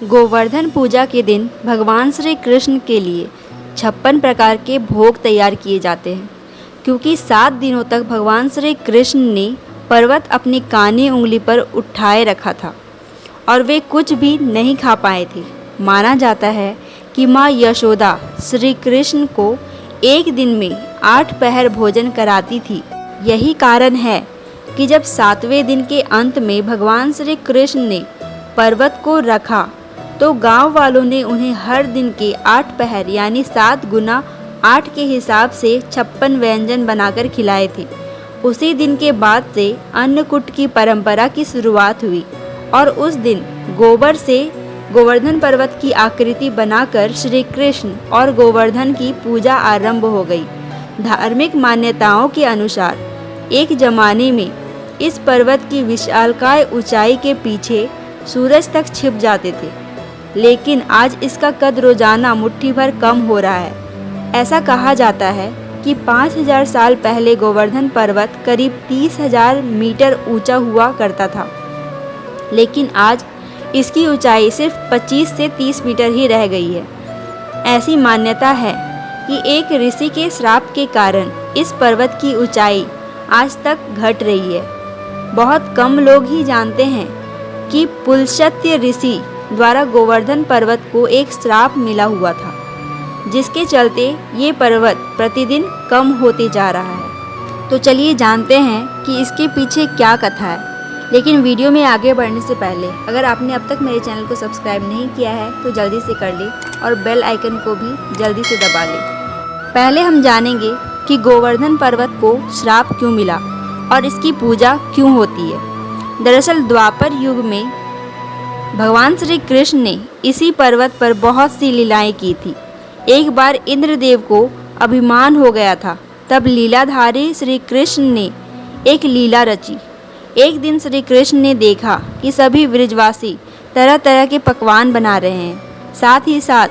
गोवर्धन पूजा के दिन भगवान श्री कृष्ण के लिए 56 प्रकार के भोग तैयार किए जाते हैं, क्योंकि 7 दिनों तक भगवान श्री कृष्ण ने पर्वत अपनी कानी उंगली पर उठाए रखा था और वे कुछ भी नहीं खा पाए थे। माना जाता है कि माँ यशोदा श्री कृष्ण को एक दिन में 8 पहर भोजन कराती थी। यही कारण है कि जब 7वें दिन के अंत में भगवान श्री कृष्ण ने पर्वत को रखा तो गांव वालों ने उन्हें हर दिन के 8 पहर यानी 7 गुना 8 के हिसाब से 56 व्यंजन बनाकर खिलाए थे। उसी दिन के बाद से अन्नकूट की परंपरा की शुरुआत हुई और उस दिन गोबर से गोवर्धन पर्वत की आकृति बनाकर श्री कृष्ण और गोवर्धन की पूजा आरंभ हो गई। धार्मिक मान्यताओं के अनुसार एक जमाने में इस पर्वत की विशालकाय ऊंचाई के पीछे सूरज तक छिप जाते थे, लेकिन आज इसका कद रोजाना मुट्ठी भर कम हो रहा है। ऐसा कहा जाता है कि 5000 साल पहले गोवर्धन पर्वत करीब 30,000 मीटर ऊंचा हुआ करता था, लेकिन आज इसकी ऊंचाई सिर्फ 25 से 30 मीटर ही रह गई है। ऐसी मान्यता है कि एक ऋषि के श्राप के कारण इस पर्वत की ऊंचाई आज तक घट रही है। बहुत कम लोग ही जानते हैं कि पुलस्त्य ऋषि द्वारा गोवर्धन पर्वत को एक श्राप मिला हुआ था, जिसके चलते ये पर्वत प्रतिदिन कम होते जा रहा है। तो चलिए जानते हैं कि इसके पीछे क्या कथा है। लेकिन वीडियो में आगे बढ़ने से पहले अगर आपने अब तक मेरे चैनल को सब्सक्राइब नहीं किया है तो जल्दी से कर ले और बेल आइकन को भी जल्दी से दबा ले। पहले हम जानेंगे कि गोवर्धन पर्वत को श्राप क्यों मिला और इसकी पूजा क्यों होती है। दरअसल द्वापर युग में भगवान श्री कृष्ण ने इसी पर्वत पर बहुत सी लीलाएं की थी। एक बार इंद्रदेव को अभिमान हो गया था, तब लीलाधारी श्री कृष्ण ने एक लीला रची। एक दिन श्री कृष्ण ने देखा कि सभी ब्रजवासी तरह तरह के पकवान बना रहे हैं, साथ ही साथ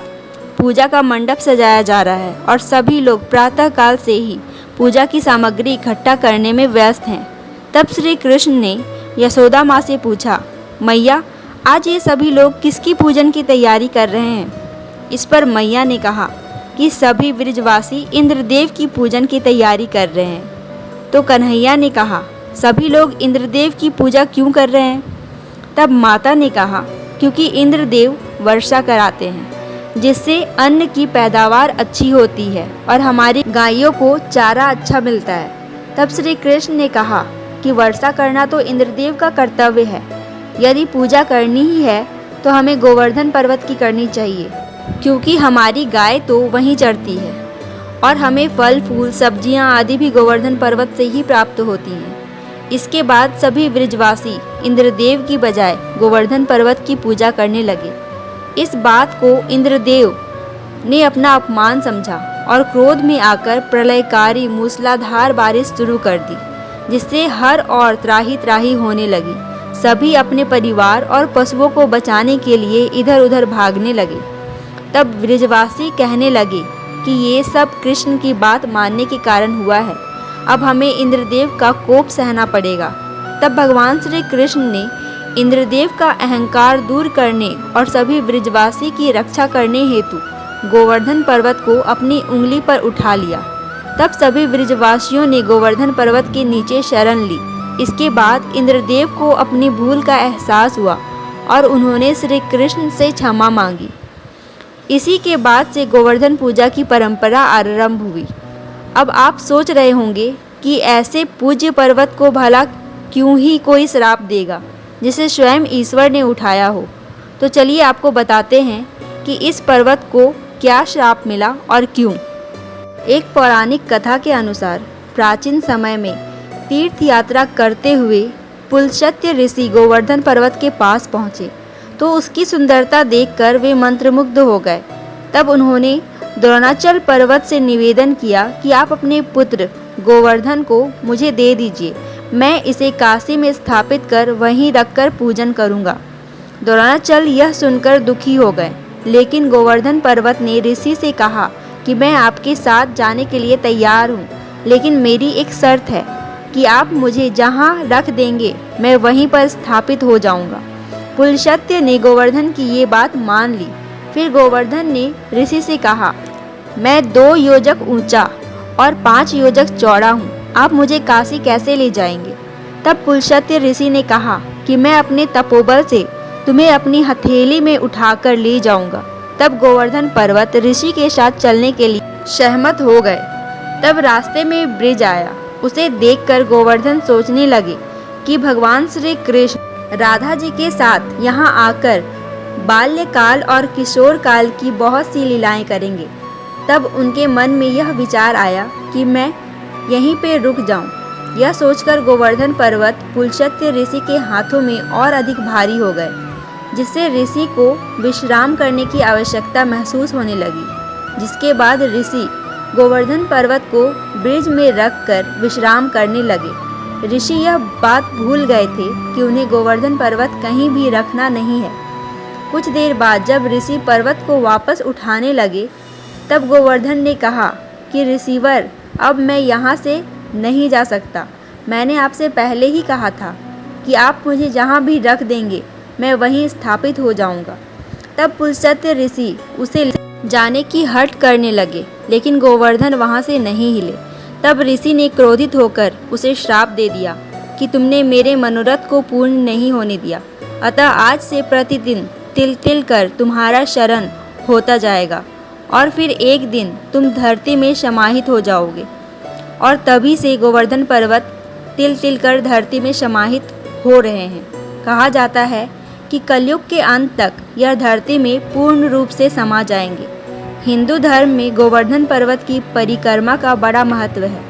पूजा का मंडप सजाया जा रहा है और सभी लोग प्रातःकाल से ही पूजा की सामग्री इकट्ठा करने में व्यस्त हैं। तब श्री कृष्ण ने यशोदा माँ से पूछा, मैया आज ये सभी लोग किसकी पूजन की तैयारी कर रहे हैं। इस पर मैया ने कहा कि सभी ब्रजवासी इंद्रदेव की पूजन की तैयारी कर रहे हैं। तो कन्हैया ने कहा, सभी लोग इंद्रदेव की पूजा क्यों कर रहे हैं। तब माता ने कहा, क्योंकि इंद्रदेव वर्षा कराते हैं, जिससे अन्न की पैदावार अच्छी होती है और हमारी गायों को चारा अच्छा मिलता है। तब श्री कृष्ण ने कहा कि वर्षा करना तो इंद्रदेव का कर्तव्य है। यदि पूजा करनी ही है तो हमें गोवर्धन पर्वत की करनी चाहिए, क्योंकि हमारी गाय तो वहीं चरती है और हमें फल फूल सब्जियां आदि भी गोवर्धन पर्वत से ही प्राप्त होती हैं। इसके बाद सभी ब्रजवासी इंद्रदेव की बजाय गोवर्धन पर्वत की पूजा करने लगे। इस बात को इंद्रदेव ने अपना अपमान समझा और क्रोध में आकर प्रलयकारी मूसलाधार बारिश शुरू कर दी, जिससे हर ओर त्राही त्राही होने लगी। सभी अपने परिवार और पशुओं को बचाने के लिए इधर उधर भागने लगे। तब ब्रजवासी कहने लगे कि ये सब कृष्ण की बात मानने के कारण हुआ है, अब हमें इंद्रदेव का कोप सहना पड़ेगा। तब भगवान श्री कृष्ण ने इंद्रदेव का अहंकार दूर करने और सभी ब्रजवासी की रक्षा करने हेतु गोवर्धन पर्वत को अपनी उंगली पर उठा लिया। तब सभी ब्रजवासियों ने गोवर्धन पर्वत के नीचे शरण ली। इसके बाद इंद्रदेव को अपनी भूल का एहसास हुआ और उन्होंने श्री कृष्ण से क्षमा मांगी। इसी के बाद से गोवर्धन पूजा की परंपरा आरंभ हुई। अब आप सोच रहे होंगे कि ऐसे पूज्य पर्वत को भला क्यों ही कोई श्राप देगा, जिसे स्वयं ईश्वर ने उठाया हो। तो चलिए आपको बताते हैं कि इस पर्वत को क्या श्राप मिला और क्यों। एक पौराणिक कथा के अनुसार प्राचीन समय में तीर्थ यात्रा करते हुए पुलस्त्य ऋषि गोवर्धन पर्वत के पास पहुँचे तो उसकी सुंदरता देखकर वे मंत्रमुग्ध हो गए। तब उन्होंने द्रोणाचल पर्वत से निवेदन किया कि आप अपने पुत्र गोवर्धन को मुझे दे दीजिए, मैं इसे काशी में स्थापित कर वहीं रखकर पूजन करूंगा। द्रोणाचल यह सुनकर दुखी हो गए, लेकिन गोवर्धन पर्वत ने ऋषि से कहा कि मैं आपके साथ जाने के लिए तैयार हूँ, लेकिन मेरी एक शर्त है कि आप मुझे जहाँ रख देंगे मैं वहीं पर स्थापित हो जाऊंगा। पुलस्त्य ने गोवर्धन की ये बात मान ली। फिर गोवर्धन ने ऋषि से कहा, मैं 2 योजक ऊंचा और 5 योजक चौड़ा हूँ, आप मुझे काशी कैसे ले जाएंगे? तब पुलस्त्य ऋषि ने कहा कि मैं अपने तपोबल से तुम्हें अपनी हथेली में उठाकर ले जाऊंगा। तब गोवर्धन पर्वत ऋषि के साथ चलने के लिए सहमत हो गए। तब रास्ते में ब्रिज आया। उसे देखकर गोवर्धन सोचने लगे कि भगवान श्री कृष्ण राधा जी के साथ यहाँ आकर बाल्यकाल और किशोर काल की बहुत सी लीलाएं करेंगे। तब उनके मन में यह विचार आया कि मैं यहीं पे रुक जाऊं। यह सोचकर गोवर्धन पर्वत पुलस्त्य ऋषि के हाथों में और अधिक भारी हो गए, जिससे ऋषि को विश्राम करने की आवश्यकता महसूस होने लगी। जिसके बाद ऋषि गोवर्धन पर्वत को ब्रिज में रखकर विश्राम करने लगे। ऋषि यह बात भूल गए थे कि उन्हें गोवर्धन पर्वत कहीं भी रखना नहीं है। कुछ देर बाद जब ऋषि पर्वत को वापस उठाने लगे, तब गोवर्धन ने कहा कि ऋषिवर, अब मैं यहाँ से नहीं जा सकता। मैंने आपसे पहले ही कहा था कि आप मुझे जहाँ भी रख देंगे मैं वहीं स्थापित हो जाऊंगा। तब पुलस्त्य ऋषि उसे जाने की हट करने लगे, लेकिन गोवर्धन वहाँ से नहीं हिले। तब ऋषि ने क्रोधित होकर उसे श्राप दे दिया कि तुमने मेरे मनोरथ को पूर्ण नहीं होने दिया, अतः आज से प्रतिदिन तिल तिल कर तुम्हारा शरण होता जाएगा और फिर एक दिन तुम धरती में समाहित हो जाओगे। और तभी से गोवर्धन पर्वत तिल तिल कर धरती में समाहित हो रहे हैं। कहा जाता है कि कलयुग के अंत तक यह धरती में पूर्ण रूप से समा जाएंगे। हिंदू धर्म में गोवर्धन पर्वत की परिक्रमा का बड़ा महत्व है।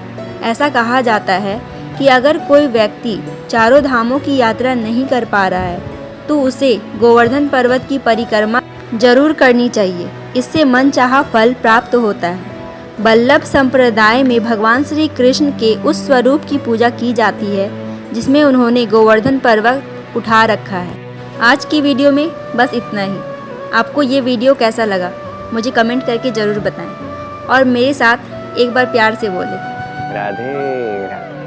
ऐसा कहा जाता है कि अगर कोई व्यक्ति चारों धामों की यात्रा नहीं कर पा रहा है तो उसे गोवर्धन पर्वत की परिक्रमा जरूर करनी चाहिए। इससे मनचाहा फल प्राप्त होता है। बल्लभ संप्रदाय में भगवान श्री कृष्ण के उस स्वरूप की पूजा की जाती है जिसमें उन्होंने गोवर्धन पर्वत उठा रखा है। आज की वीडियो में बस इतना ही। आपको ये वीडियो कैसा लगा मुझे कमेंट करके ज़रूर बताएं और मेरे साथ एक बार प्यार से बोलें, राधे राधे।